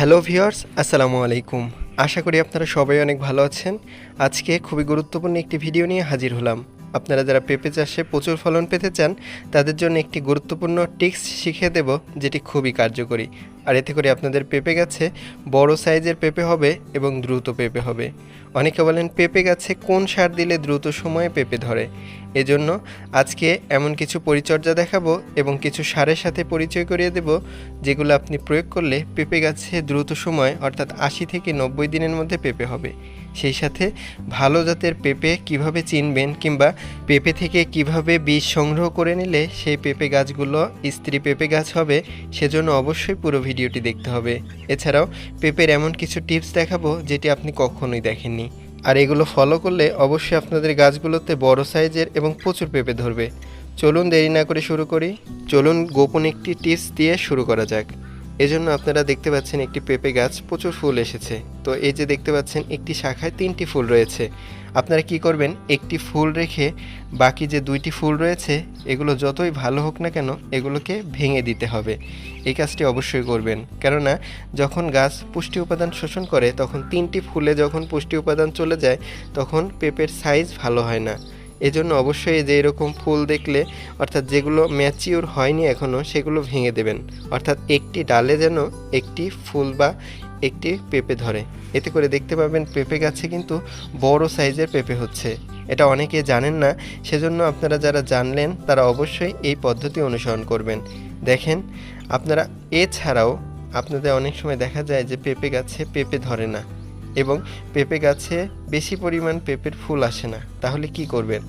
Hello viewers, আসসালামু আলাইকুম। আশা করি আপনারা সবাই অনেক ভালো আছেন। আজকে খুবই গুরুত্বপূর্ণ একটি ভিডিও নিয়ে হাজির হলাম। আপনারা যারা পেঁপে চাষে প্রচুর ফলন পেতে চান তাদের জন্য একটি গুরুত্বপূর্ণ টিপস শিখিয়ে দেব, যেটি খুবই কার্যকরী। আর এতে করে আপনাদের পেঁপে গাছে বড় সাইজের পেঁপে হবে এবং দ্রুত পেঁপে হবে। অনেকে বলেন পেঁপে গাছে কোন সার দিলে দ্রুত সময়ে পেঁপে ধরে। এজন্য আজকে এমন কিছু পরিচর্যা দেখাবো এবং কিছু সারের সাথে পরিচয় করিয়ে দেব, যেগুলো আপনি প্রয়োগ করলে পেঁপে গাছে দ্রুত সময় অর্থাৎ ৮০ থেকে ৯০ দিনের মধ্যে পেঁপে হবে। সেই সাথে ভালো জাতের পেঁপে কিভাবে চিনবেন কিংবা পেঁপে থেকে কিভাবে বীজ সংগ্রহ করে নিলে সেই পেঁপে গাছগুলো স্ত্রী পেঁপে গাছ হবে, সেজন্য অবশ্যই পুরো ভিডিওটি দেখতে হবে। এছাড়াও পেঁপের এমন কিছু টিপস দেখাবো যেটি আপনি কখনোই দেখেননি। আর এগুলো ফলো করলে অবশ্যই আপনাদের গাছগুলোতে বড় সাইজের এবং প্রচুর পেঁপে ধরবে। চলুন দেরি না করে শুরু করি। চলুন গোপন একটি টিপস দিয়ে শুরু করা যাক। এজন্য আপনারা দেখতে পাচ্ছেন একটি পেঁপে গাছ প্রচুর ফুল এসেছে। তো এই যে দেখতে পাচ্ছেন একটি শাখায় ৩টি ফুল রয়েছে। আপনারা কি করবেন, একটি ফুল রেখে বাকি যে 2টি ফুল রয়েছে এগুলো যতই ভালো হোক না কেন এগুলোকে ভেঙে দিতে হবে। এই কাজটি অবশ্যই করবেন, কেননা যখন গাছ পুষ্টি উপাদান শোষণ করে তখন 3টি ফুলে যখন পুষ্টি উপাদান চলে যায় তখন পেঁপের সাইজ ভালো হয় না। এজন্য অবশ্যই যে এরকম ফুল দেখলে অর্থাৎ যেগুলো ম্যাচিওর হয়নি এখনও সেগুলো ভেঙে দেবেন, অর্থাৎ একটি ডালে যেন একটি ফুল বা একটি পেঁপে ধরে। এতে করে দেখতে পাবেন পেঁপে গাছে কিন্তু বড় সাইজের পেঁপে হচ্ছে। এটা অনেকে জানেন না, সেজন্য আপনারা যারা জানলেন তারা অবশ্যই এই পদ্ধতি অনুসরণ করবেন। দেখেন আপনারা, এছাড়াও আপনাদের অনেক সময় দেখা যায় যে পেঁপে গাছে পেঁপে ধরে না এবং পেঁপে গাছে বেশি পরিমাণ পেঁপের ফুল আসে না। তাহলে কি করবেন?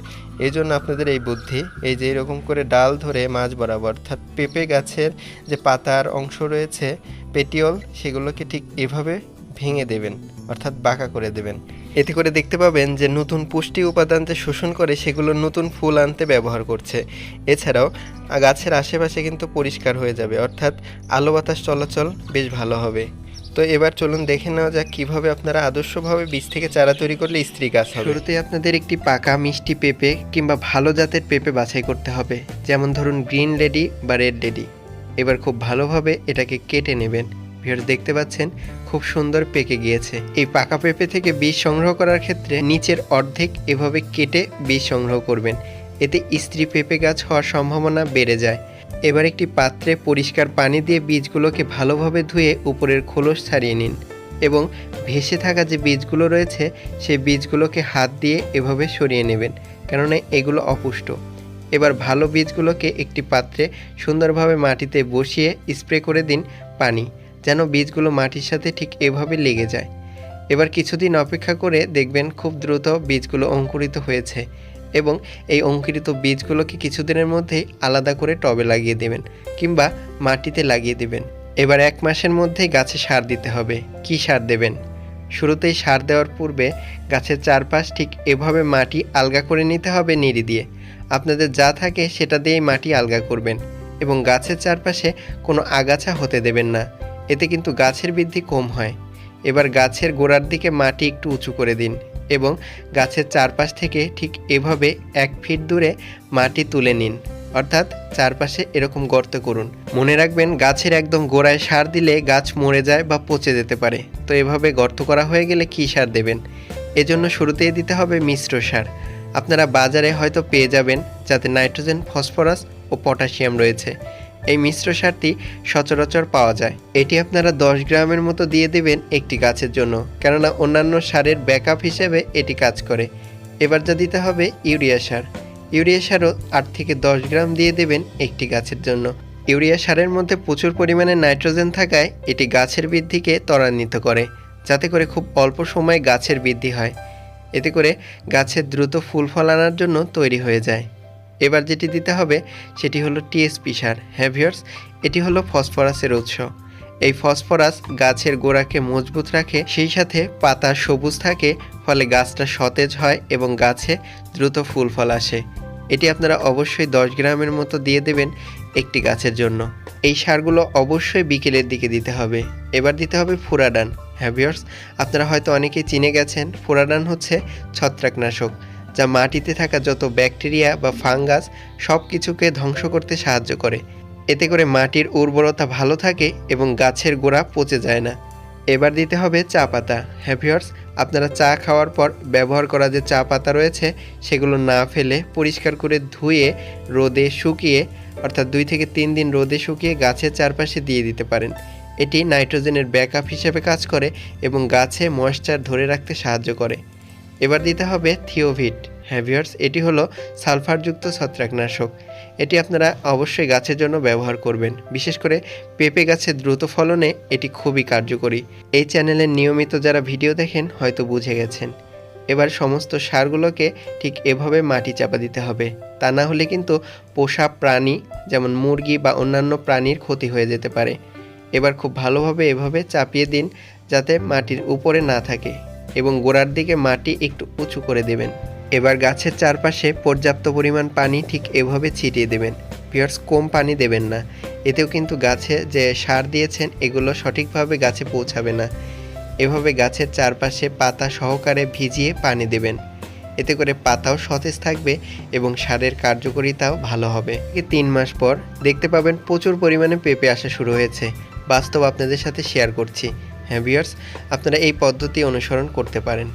এই জন্য আপনাদের এই বুদ্ধি, এই যে এরকম করে ডাল ধরে মাঝ বরাবর অর্থাৎ পেঁপে গাছের যে পাতার অংশ রয়েছে পেটিওল, সেগুলোকে ঠিক এভাবে ভেঙে দেবেন অর্থাৎ বাঁকা করে দেবেন। এতে করে দেখতে পাবেন যে নতুন পুষ্টি উপাদান যে শোষণ করে সেগুলো নতুন ফুল আনতে ব্যবহার করছে। এছাড়াও গাছের আশেপাশে কিন্তু পরিষ্কার হয়ে যাবে, অর্থাৎ আলো বাতাস চলাচল বেশ ভালো হবে। তো এবার চলুন দেখে নেওয়া যাক কীভাবে আপনারা আদর্শভাবে বীজ থেকে চারা তৈরি করলে স্ত্রী গাছ হবে। শুরুতেই আপনাদের একটি পাকা মিষ্টি পেঁপে কিংবা ভালো জাতের পেঁপে বাছাই করতে হবে, যেমন ধরুন গ্রিন লেডি বা রেড লেডি। এবার খুব ভালোভাবে এটাকে কেটে নেবেন। ভিউয়ার্স দেখতে পাচ্ছেন খুব সুন্দর পেকে গিয়েছে। এই পাকা পেঁপে থেকে বীজ সংগ্রহ করার ক্ষেত্রে নিচের অর্ধেক এভাবে কেটে বীজ সংগ্রহ করবেন, এতে স্ত্রী পেঁপে গাছ হওয়ার সম্ভাবনা বেড়ে যায়। এবার একটি পাত্রে পরিষ্কার পানি দিয়ে বীজগুলোকে ভালোভাবে ধুয়ে উপরের খোলস ছাড়িয়ে নিন এবং ভেসে থাকা যে বীজগুলো রয়েছে সেই বীজগুলোকে হাত দিয়ে এভাবে সরিয়ে নেবেন, কেননা এগুলো অপুষ্ট। এবার ভালো বীজগুলোকে একটি পাত্রে সুন্দরভাবে মাটিতে বসিয়ে স্প্রে করে দিন পানি, যেন বীজগুলো মাটির সাথে ঠিক এভাবে লেগে যায়। এবার কিছুদিন অপেক্ষা করে দেখবেন খুব দ্রুত বীজগুলো অঙ্কুরিত হয়েছে এবং এই অঙ্কুরিত বীজগুলোকে কিছুদিনের মধ্যেই আলাদা করে টবে লাগিয়ে দেবেন কিংবা মাটিতে লাগিয়ে দেবেন। এবার 1 মাসের মধ্যেই গাছে সার দিতে হবে। কি সার দেবেন? শুরুতেই সার দেওয়ার পূর্বে গাছের চারপাশ ঠিক এভাবে মাটি আলগা করে নিতে হবে নিড়ি দিয়ে। আপনাদের যা থাকে সেটা দিয়েই মাটি আলগা করবেন এবং গাছের চারপাশে কোনো আগাছা হতে দেবেন না, এতে কিন্তু গাছের বৃদ্ধি কম হয়। এবার গাছের গোড়ার দিকে মাটি একটু উঁচু করে দিন এবং গাছের চারপাশ থেকে ঠিক এভাবে 1 ফিট দূরে মাটি তুলে নিন, অর্থাৎ চারপাশে এরকম গর্ত করুন। মনে রাখবেন গাছের একদম গোড়ায় সার দিলে গাছ মরে যায় বা পচে যেতে পারে। তো এভাবে গর্ত করা হয়ে গেলে কী সার দেবেন? এজন্য শুরুতেই দিতে হবে মিশ্র সার। আপনারা বাজারে হয়তো পেয়ে যাবেন, যাতে নাইট্রোজেন, ফসফরাস ও পটাশিয়াম রয়েছে। এই মিশ্র সারটি সচরাচর পাওয়া যায়। এটি আপনারা 10 গ্রামের মতো দিয়ে দেবেন একটি গাছের জন্য, কেননা অন্যান্য সারের ব্যাকআপ হিসেবে এটি কাজ করে। এবার যা দিতে হবে ইউরিয়া সার। ইউরিয়া সারও 8 থেকে 10 গ্রাম দিয়ে দেবেন একটি গাছের জন্য। ইউরিয়া সারের মধ্যে প্রচুর পরিমাণে নাইট্রোজেন থাকায় এটি গাছের বৃদ্ধিকে ত্বরান্বিত করে, যাতে করে খুব অল্প সময়ে গাছের বৃদ্ধি হয়। এতে করে গাছের দ্রুত ফুল ফল আনার জন্য তৈরি হয়ে যায়। এবার যেটি দিতে হবে সেটি হলো টিএসপি সার। হ্যাঁ ভিউয়ার্স, এটি হলো ফসফরাসের উৎস। এই ফসফরাস গাছের গোড়াকে মজবুত রাখে, সেই সাথে পাতা সবুজ থাকে, ফলে গাছটা সতেজ হয় এবং গাছে দ্রুত ফুল ফল আসে। এটি আপনারা অবশ্যই 10 গ্রামের মতো দিয়ে দেবেন একটি গাছের জন্য। এই সারগুলো অবশ্যই বিকেলের দিকে দিতে হবে। এবার দিতে হবে ফুরাডান। হ্যাঁ ভিউয়ার্স, আপনারা হয়তো অনেকেই চিনে গেছেন, ফুরাডান হচ্ছে ছত্রাকনাশক, যা মাটিতে থাকা যত ব্যাকটেরিয়া বা ফাঙ্গাস সব কিছুকে ধ্বংস করতে সাহায্য করে। এতে করে মাটির উর্বরতা ভালো থাকে এবং গাছের গোড়া পচে যায় না। এবার দিতে হবে চা পাতা। হ্যাঁ ভিউয়ার্স, আপনারা চা খাওয়ার পর ব্যবহার করা যে চা পাতা রয়েছে সেগুলো না ফেলে পরিষ্কার করে ধুয়ে রোদে শুকিয়ে অর্থাৎ 2 থেকে 3 দিন রোদে শুকিয়ে গাছের চারপাশে দিয়ে দিতে পারেন। এটি নাইট্রোজেনের ব্যাকআপ হিসেবে কাজ করে এবং গাছে ময়েশ্চার ধরে রাখতে সাহায্য করে। এবার দিতে হবে থিওভিট। হ্যাঁ ভিউয়ার্স, এটি হলো সালফারযুক্ত ছত্রাকনাশক। এটি আপনারা অবশ্যই গাছের জন্য ব্যবহার করবেন। বিশেষ করে পেঁপে গাছের দ্রুত ফলনে এটি খুবই কার্যকরী। এই চ্যানেলের নিয়মিত যারা ভিডিও দেখেন হয়তো বুঝে গেছেন। এবার সমস্ত সারগুলোকে ঠিক এভাবে মাটি চাপা দিতে হবে, তা না হলে কিন্তু পোষা প্রাণী যেমন মুরগি বা অন্যান্য প্রাণীর ক্ষতি হয়ে যেতে পারে। এবার খুব ভালোভাবে এভাবে চাপিয়ে দিন যাতে মাটির উপরে না থাকে এবং গোড়ার দিকে মাটি একটু উঁচু করে দেবেন। এবার গাছের চারপাশে পর্যাপ্ত পরিমাণ পানি ঠিক এভাবে ছিটিয়ে দেবেন। ভিউয়ার্স, কম পানি দেবেন না, এতেও কিন্তু গাছে যে সার দিয়েছেন এগুলো সঠিকভাবে গাছে পৌঁছাবে না। এভাবে গাছের চারপাশে পাতা সহকারে ভিজিয়ে পানি দেবেন। এতে করে পাতাও সতেজ থাকবে এবং সারের কার্যকারিতাও ভালো হবে। 3 মাস পর দেখতে পাবেন প্রচুর পরিমাণে পেঁপে আসা শুরু হয়েছে। বাস্তব আপনাদের সাথে শেয়ার করছি। হ্যাঁ ভিউয়ার্স, আপনারা এই পদ্ধতি অনুসরণ করতে পারেন।